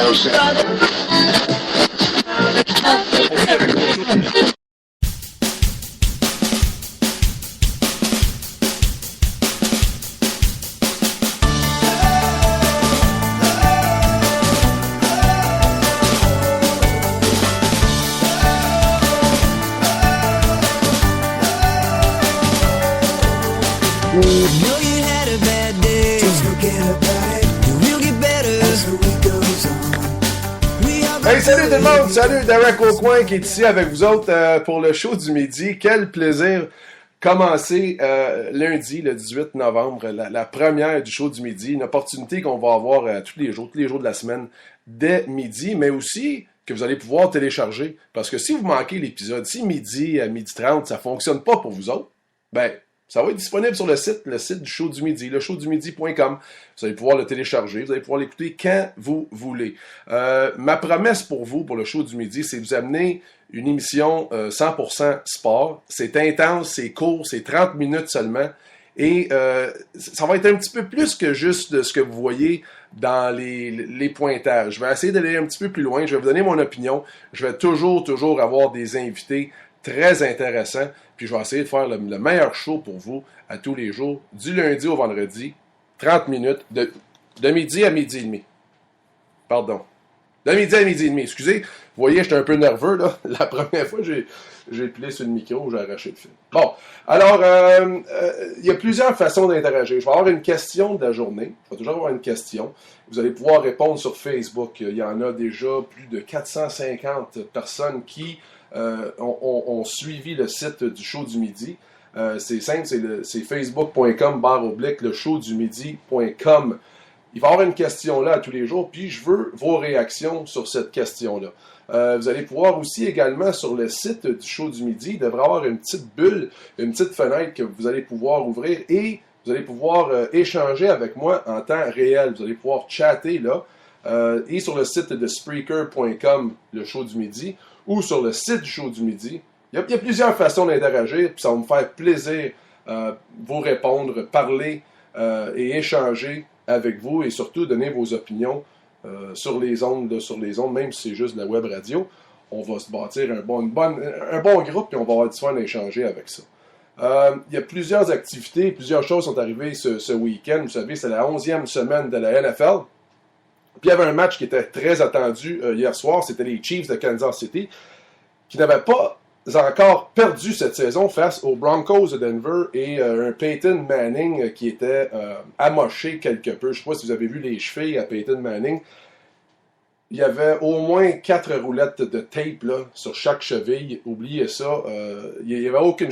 Hey, salut tout le monde! Salut Derek Aucoin qui est ici avec vous autres pour le show du midi. Quel plaisir commencer lundi, le 18 novembre, la première du show du midi. Une opportunité qu'on va avoir tous les jours de la semaine, dès midi, mais aussi que vous allez pouvoir télécharger. Parce que si vous manquez l'épisode, si midi à 12h30, ça ne fonctionne pas pour vous autres, ben, ça va être disponible sur le site du show du midi, leshowdumidi.com. Vous allez pouvoir le télécharger, vous allez pouvoir l'écouter quand vous voulez. Ma promesse pour vous, pour le show du midi, c'est de vous amener une émission 100% sport. C'est intense, c'est court, c'est 30 minutes seulement. Et ça va être un petit peu plus que juste de ce que vous voyez dans les pointages. Je vais essayer d'aller un petit peu plus loin. Je vais vous donner mon opinion. Je vais toujours avoir des invités très intéressants. Puis je vais essayer de faire le meilleur show pour vous à tous les jours, du lundi au vendredi, 30 minutes, de midi à midi et demi. Pardon. De midi à midi et demi. Excusez, vous voyez, j'étais un peu nerveux, là. La première fois, j'ai plié sur le micro, j'ai arraché le fil. Bon, alors, il y a plusieurs façons d'interagir. Je vais avoir une question de la journée. Je vais toujours avoir une question. Vous allez pouvoir répondre sur Facebook. Il y en a déjà plus de 450 personnes qui ont suivi le site du show du midi. C'est simple, c'est facebook.com/leshowdumidi.com. Il va y avoir une question là à tous les jours, puis je veux vos réactions sur cette question-là. Vous allez pouvoir aussi également sur le site du show du midi, il devrait y avoir une petite bulle, une petite fenêtre que vous allez pouvoir ouvrir et vous allez pouvoir échanger avec moi en temps réel. Vous allez pouvoir chatter là. Et sur le site de Spreaker.com, le show du midi, ou sur le site du show du midi. Il y a plusieurs façons d'interagir, puis ça va me faire plaisir vous répondre, parler et échanger avec vous, et surtout donner vos opinions sur les ondes, même si c'est juste de la web radio. On va se bâtir un bon groupe, puis on va avoir du fun à échanger avec ça. Il y a plusieurs activités, plusieurs choses sont arrivées ce week-end. Vous savez, c'est la 11e semaine de la NFL. Puis il y avait un match qui était très attendu hier soir, c'était les Chiefs de Kansas City, qui n'avaient pas encore perdu cette saison face aux Broncos de Denver et un Peyton Manning qui était amoché quelque peu. Je ne sais pas si vous avez vu les chevilles à Peyton Manning. Il y avait au moins 4 roulettes de tape là, sur chaque cheville. Oubliez ça. Il n'y avait aucune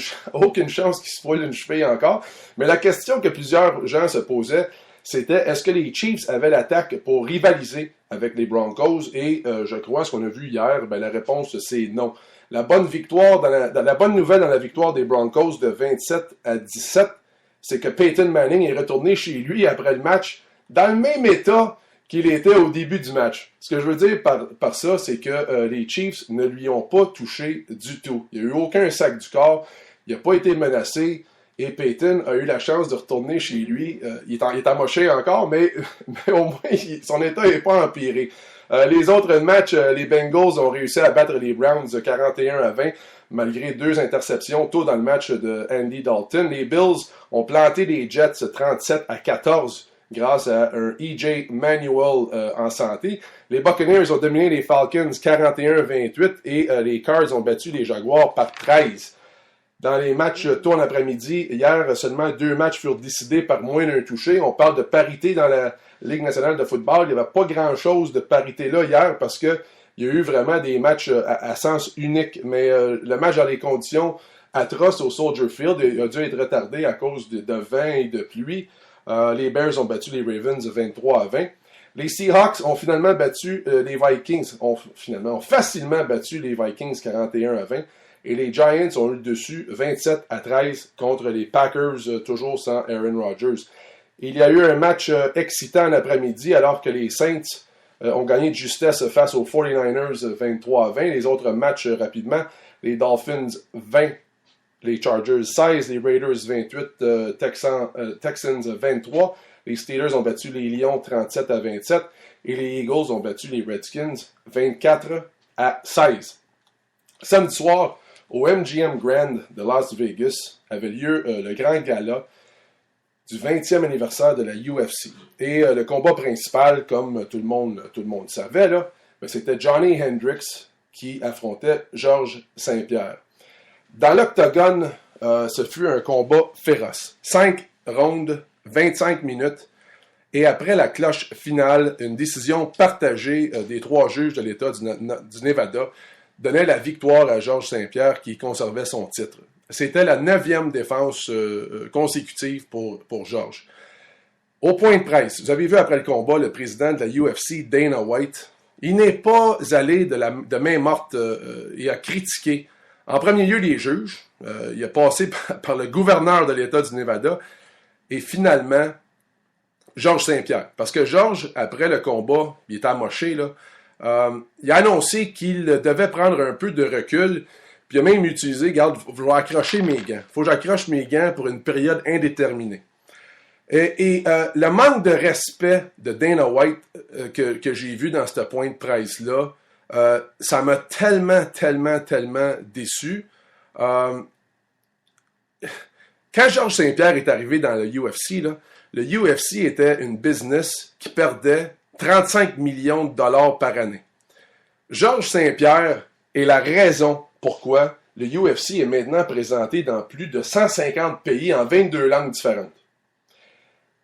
chance qu'il se foile une cheville encore. Mais la question que plusieurs gens se posaient, c'était est-ce que les Chiefs avaient l'attaque pour rivaliser avec les Broncos? Et je crois, ce qu'on a vu hier, ben, la réponse c'est non. La bonne nouvelle dans la victoire des Broncos de 27-17, c'est que Peyton Manning est retourné chez lui après le match dans le même état qu'il était au début du match. Ce que je veux dire par ça, c'est que les Chiefs ne lui ont pas touché du tout. Il n'y a eu aucun sac du corps, il n'a pas été menacé. Et Peyton a eu la chance de retourner chez lui. Il est amoché encore, mais au moins, son état n'est pas empiré. Les autres matchs, les Bengals ont réussi à battre les Browns 41-20, malgré 2 interceptions tôt dans le match de Andy Dalton. Les Bills ont planté les Jets 37-14 grâce à un E.J. Manuel en santé. Les Buccaneers ont dominé les Falcons 41-28 et les Cards ont battu les Jaguars par 13. Dans les matchs tôt en après-midi, hier, seulement 2 matchs furent décidés par moins d'un touché. On parle de parité dans la Ligue nationale de football. Il n'y avait pas grand-chose de parité là hier parce qu'il y a eu vraiment des matchs à sens unique. Mais le match dans les conditions atroces au Soldier Field a dû être retardé à cause de vent et de pluie. Les Bears ont battu les Ravens 23-20. Les Seahawks ont finalement battu les Vikings, ont facilement battu les Vikings 41-20. Et les Giants ont eu le dessus 27-13 contre les Packers, toujours sans Aaron Rodgers. Il y a eu un match excitant l'après-midi alors que les Saints ont gagné de justesse face aux 49ers 23-20. Les autres matchs rapidement, les Dolphins 20, les Chargers 16, les Raiders 28, Texans 23, Les Steelers ont battu les Lions 37-27 et les Eagles ont battu les Redskins 24-16. Samedi soir, au MGM Grand de Las Vegas, avait lieu le grand gala du 20e anniversaire de la UFC. Et le combat principal, comme tout le monde savait, là, c'était Johnny Hendricks qui affrontait Georges Saint-Pierre. Dans l'octogone, ce fut un combat féroce. 5 rondes, 25 minutes. Et après la cloche finale, une décision partagée des 3 juges de l'État du Nevada donnait la victoire à Georges Saint-Pierre qui conservait son titre. C'était la 9e défense consécutive pour Georges. Au point de presse, vous avez vu après le combat le président de la UFC, Dana White, il n'est pas allé de main morte et a critiqué en premier lieu les juges. Il a passé par le gouverneur de l'État du Nevada et finalement Georges Saint-Pierre. Parce que Georges, après le combat, il était amoché, là, il a annoncé qu'il devait prendre un peu de recul. Puis il a même utilisé, regarde, je vais accrocher mes gants. Il faut que j'accroche mes gants pour une période indéterminée. Et le manque de respect de Dana White que j'ai vu dans ce point de presse-là, ça m'a tellement déçu. Quand Georges Saint-Pierre est arrivé dans le UFC, là, le UFC était une business qui perdait 35 millions de dollars par année. Georges Saint-Pierre est la raison pourquoi le UFC est maintenant présenté dans plus de 150 pays en 22 langues différentes.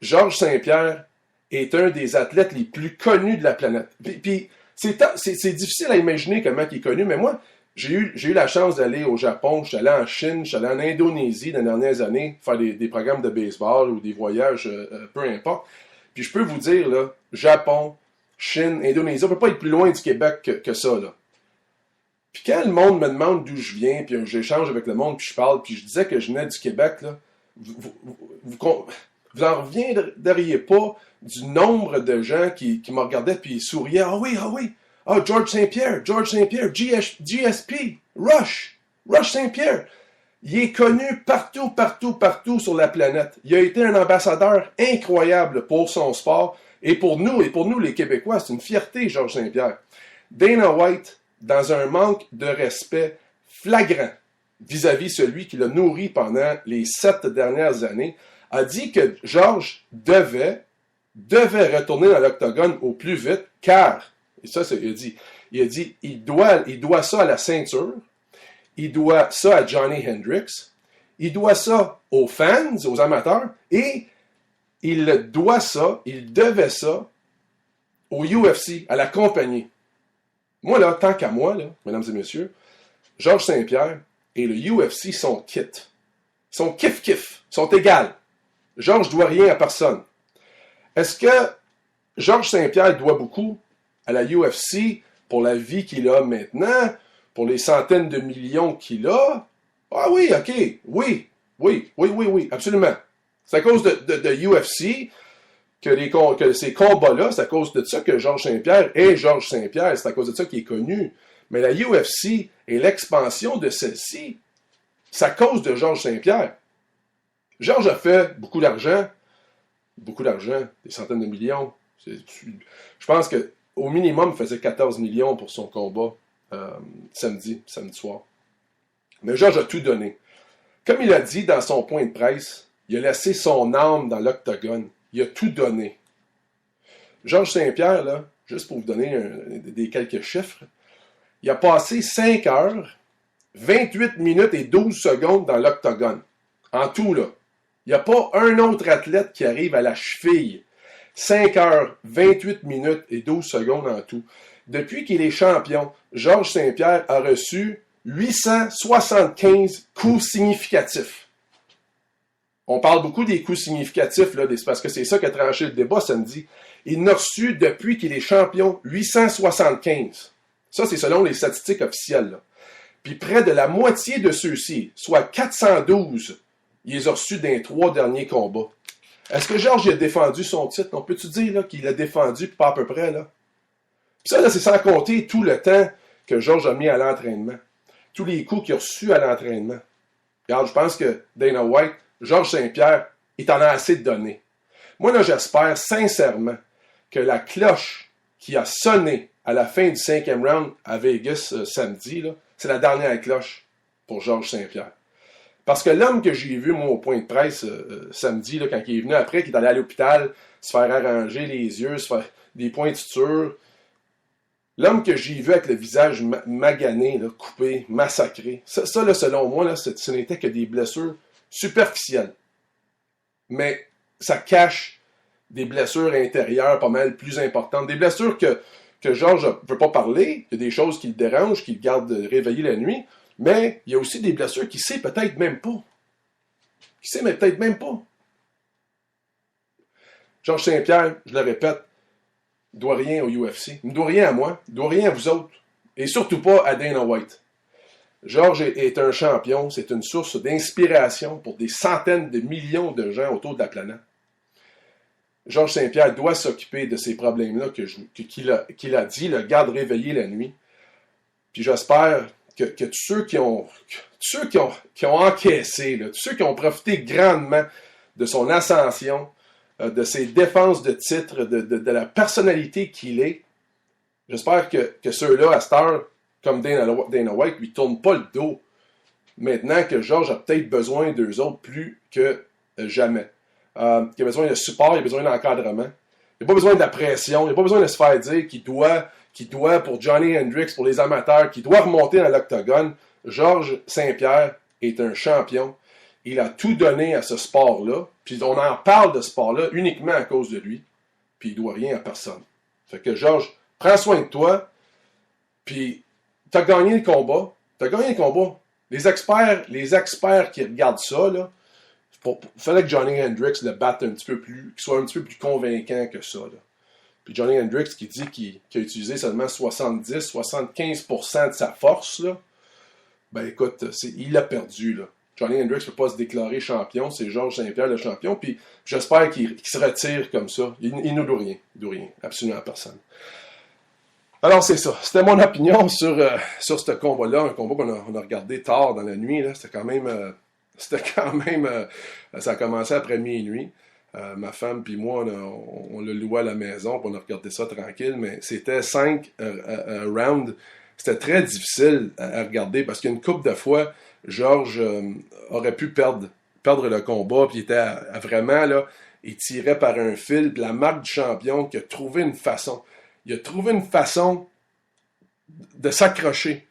Georges Saint-Pierre est un des athlètes les plus connus de la planète. Puis c'est difficile à imaginer comment il est connu, mais moi, j'ai eu la chance d'aller au Japon, je suis allé en Chine, je suis allé en Indonésie dans les dernières années, faire des programmes de baseball ou des voyages, peu importe. Puis je peux vous dire, là, Japon, Chine, Indonésie, on ne peut pas être plus loin du Québec que ça, là. Puis quand le monde me demande d'où je viens, puis j'échange avec le monde, puis je parle, puis je disais que je venais du Québec, là, vous en reviendriez pas du nombre de gens qui me regardaient, puis ils souriaient. Ah oui, Georges Saint-Pierre, GSP, Rush Saint-Pierre. Il est connu partout sur la planète. Il a été un ambassadeur incroyable pour son sport, et pour nous les Québécois, c'est une fierté, Georges Saint-Pierre. Dana White, dans un manque de respect flagrant vis-à-vis celui qui l'a nourri pendant les 7 dernières années, a dit que Georges devait retourner dans l'octogone au plus vite, car, et ça, il a dit, il doit ça à la ceinture, il doit ça à Johnny Hendricks, il doit ça aux fans, aux amateurs, et il devait ça au UFC, à la compagnie. Moi, là, tant qu'à moi, là, mesdames et messieurs, Georges Saint-Pierre et le UFC sont quittes. Sont kiff-kiff, sont égales. Georges doit rien à personne. Est-ce que Georges Saint-Pierre doit beaucoup à la UFC pour la vie qu'il a maintenant, pour les centaines de millions qu'il a? Ah oui, ok, oui, absolument. C'est à cause de UFC que ces combats-là, c'est à cause de ça que Georges Saint-Pierre est Georges Saint-Pierre, c'est à cause de ça qu'il est connu. Mais la UFC et l'expansion de celle-ci, c'est à cause de Georges Saint-Pierre. Georges a fait beaucoup d'argent, des centaines de millions. Je pense qu'au minimum, il faisait 14 millions pour son combat samedi soir. Mais Georges a tout donné. Comme il a dit dans son point de presse, il a laissé son âme dans l'octogone. Il a tout donné. Georges Saint-Pierre, là, juste pour vous donner quelques chiffres, il a passé 5 heures, 28 minutes et 12 secondes dans l'octogone. En tout, là. Il n'y a pas un autre athlète qui arrive à la cheville. 5 heures, 28 minutes et 12 secondes en tout. Depuis qu'il est champion, Georges Saint-Pierre a reçu 875 coups significatifs. On parle beaucoup des coups significatifs, là, parce que c'est ça qui a tranché le débat samedi. Il n'a reçu, depuis qu'il est champion, 875. Ça, c'est selon les statistiques officielles, là. Puis près de la moitié de ceux-ci, soit 412, il les a reçus dans les 3 derniers combats. Est-ce que Georges a défendu son titre? On peut-tu dire là, qu'il l'a défendu, pas à peu près, là? Puis ça, là, c'est sans compter tout le temps que Georges a mis à l'entraînement. Tous les coups qu'il a reçus à l'entraînement. Regarde, je pense que Dana White, Georges Saint-Pierre, il en a assez de donner. Moi, là, j'espère sincèrement que la cloche qui a sonné à la fin du 5e round à Vegas samedi, là, c'est la dernière cloche pour Georges Saint-Pierre. Parce que l'homme que j'ai vu, moi, au point de presse samedi, là, quand il est venu après, qu'il est allé à l'hôpital, se faire arranger les yeux, se faire des points de suture, l'homme que j'ai vu avec le visage magané, là, coupé, massacré, ça là, selon moi, là, ce n'était que des blessures superficielles. Mais ça cache des blessures intérieures pas mal plus importantes. Des blessures que Georges ne veut pas parler, il y a des choses qui le dérangent, qui le gardent réveillé la nuit, mais il y a aussi des blessures qu'il sait peut-être même pas. Qu'il sait mais peut-être même pas. Georges Saint-Pierre, je le répète, ne doit rien au UFC. Il ne doit rien à moi, il ne doit rien à vous autres. Et surtout pas à Dana White. Georges est un champion, c'est une source d'inspiration pour des centaines de millions de gens autour de la planète. Georges Saint-Pierre doit s'occuper de ces problèmes-là qu'il a dit, le garde réveillé la nuit. Puis j'espère que tous ceux qui ont encaissé, là, tous ceux qui ont profité grandement de son ascension, de ses défenses de titre, de la personnalité qu'il est, j'espère que ceux-là, à cette heure, comme Dana White, lui tournent pas le dos. Maintenant que Georges a peut-être besoin d'eux autres plus que jamais. Il a besoin de support, il a besoin d'encadrement. Il n'a pas besoin de la pression, il n'a pas besoin de se faire dire qu'il doit, pour Johnny Hendricks, pour les amateurs, qu'il doit remonter dans l'octogone. Georges Saint-Pierre est un champion. Il a tout donné à ce sport-là. Puis on en parle de ce sport-là uniquement à cause de lui. Puis il ne doit rien à personne. Fait que Georges, prends soin de toi. Puis tu as gagné le combat. Les experts qui regardent ça, là, il fallait que Johnny Hendricks le batte un petit peu plus, qu'il soit un petit peu plus convaincant que ça. Là. Puis Johnny Hendricks qui dit qu'il a utilisé seulement 70-75% de sa force, là, ben écoute, il l'a perdu. Là. Johnny Hendricks ne peut pas se déclarer champion, c'est Georges Saint-Pierre le champion, puis j'espère qu'il se retire comme ça. Il ne doit rien, absolument personne. Alors c'est ça, c'était mon opinion sur ce combat-là, un combat qu'on a regardé tard dans la nuit, là. C'était quand même, ça a commencé après minuit. Ma femme puis moi, on le louait à la maison, puis on a regardé ça tranquille, mais c'était 5 rounds. C'était très difficile à regarder parce qu'une couple de fois, Georges aurait pu perdre le combat, puis il était vraiment là, il tirait par un fil, puis la marque du champion qui a trouvé une façon. Il a trouvé une façon de s'accrocher,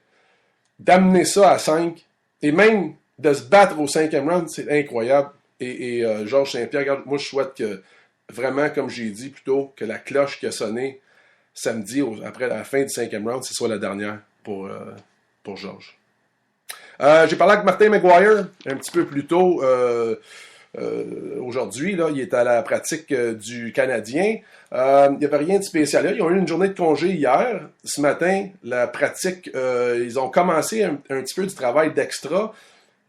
d'amener ça à 5, et même de se battre au 5e round, c'est incroyable. Et Georges Saint-Pierre, regarde, moi je souhaite que, vraiment, comme j'ai dit plus tôt, que la cloche qui a sonné samedi, après la fin du 5e round, ce soit la dernière pour Georges. J'ai parlé avec Martin Maguire un petit peu plus tôt aujourd'hui. Là, il est à la pratique du Canadien. Il n'y avait rien de spécial là. Ils ont eu une journée de congé hier. Ce matin, la pratique, ils ont commencé un petit peu du travail d'extra.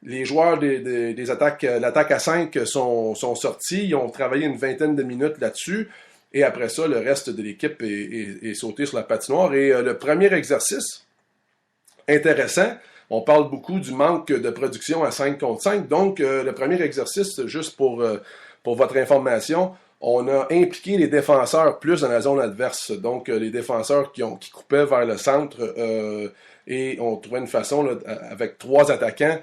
Les joueurs des attaques, l'attaque à 5 sont sortis. Ils ont travaillé une vingtaine de minutes là-dessus. Et après ça, le reste de l'équipe est sauté sur la patinoire. Et le premier exercice, intéressant, on parle beaucoup du manque de production à 5 contre 5. Donc, le premier exercice, juste pour votre information, on a impliqué les défenseurs plus dans la zone adverse. Donc, les défenseurs qui coupaient vers le centre et on trouvait une façon, là, avec 3 attaquants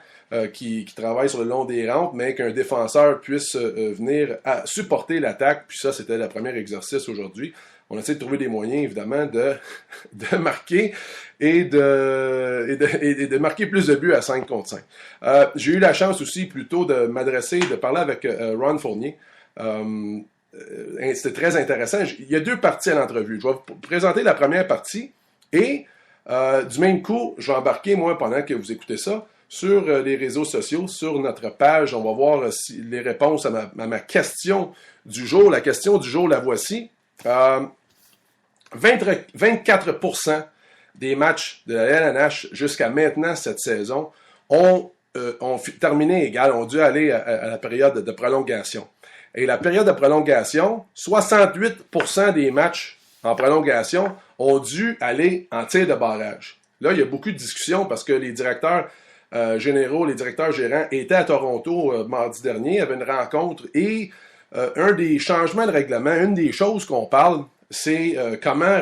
qui travaillent sur le long des rampes, mais qu'un défenseur puisse venir supporter l'attaque. Puis ça, c'était le premier exercice aujourd'hui. On essaie de trouver des moyens, évidemment, de marquer et de marquer plus de buts à 5 contre 5. J'ai eu la chance aussi plutôt de parler avec Ron Fournier. C'était très intéressant. Il y a 2 parties à l'entrevue. Je vais vous présenter la première partie et du même coup, je vais embarquer, moi, pendant que vous écoutez ça, sur les réseaux sociaux, sur notre page. On va voir les réponses à ma question du jour. La question du jour, la voici. 24% des matchs de la LNH jusqu'à maintenant cette saison ont terminé égal, ont dû aller à la période de prolongation. Et la période de prolongation, 68% des matchs en prolongation ont dû aller en tir de barrage. Là, il y a beaucoup de discussions parce que les directeurs généraux, les directeurs gérants étaient à Toronto mardi dernier, avaient une rencontre et un des changements de règlement, une des choses qu'on parle, c'est comment